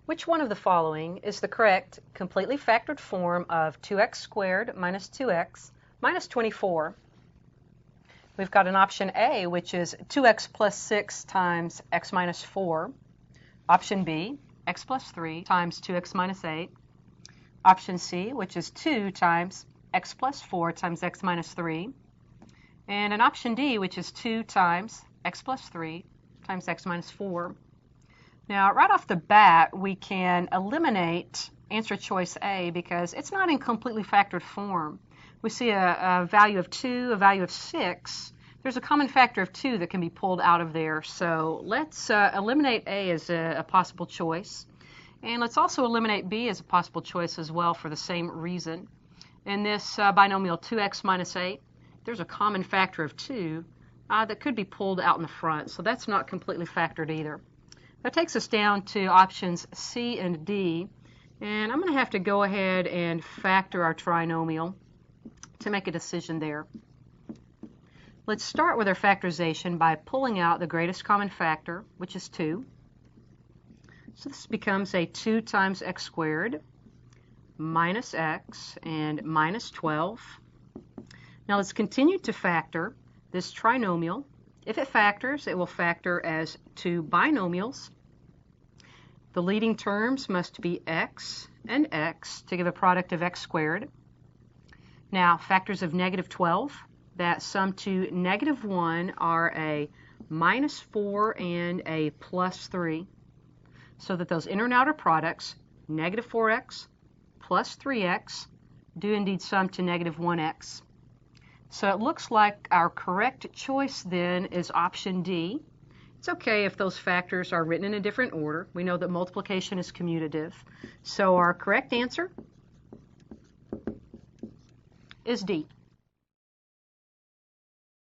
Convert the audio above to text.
Which one of the following is the correct completely factored form of 2x squared minus 2x minus 24? We've got an option A, which is 2x plus 6 times x minus 4. Option B, x plus 3 times 2x minus 8. Option C, which is 2 times x plus 4 times x minus 3. And an option D, which is 2 times x plus 3 times x minus 4. Now, right off the bat, we can eliminate answer choice A because it's not in completely factored form. We see a value of 2, a value of 6. There's a common factor of 2 that can be pulled out of there. So let's eliminate A as a possible choice. And let's also eliminate B as a possible choice as well for the same reason. In this binomial 2x minus 8, there's a common factor of 2 that could be pulled out in the front. So that's not completely factored either. That takes us down to options C and D. And I'm going to have to go ahead and factor our trinomial to make a decision there. Let's start with our factorization by pulling out the greatest common factor, which is 2. So this becomes a 2 times x squared minus x and minus 12. Now let's continue to factor this trinomial. If it factors, it will factor as 2 binomials. The leading terms must be x and x to give a product of x squared. Now, factors of negative 12 that sum to negative 1 are a minus 4 and a plus 3, so that those inner and outer products, negative 4x plus 3x, do indeed sum to negative 1x. So it looks like our correct choice then is option D. It's okay if those factors are written in a different order. We know that multiplication is commutative. So our correct answer is D.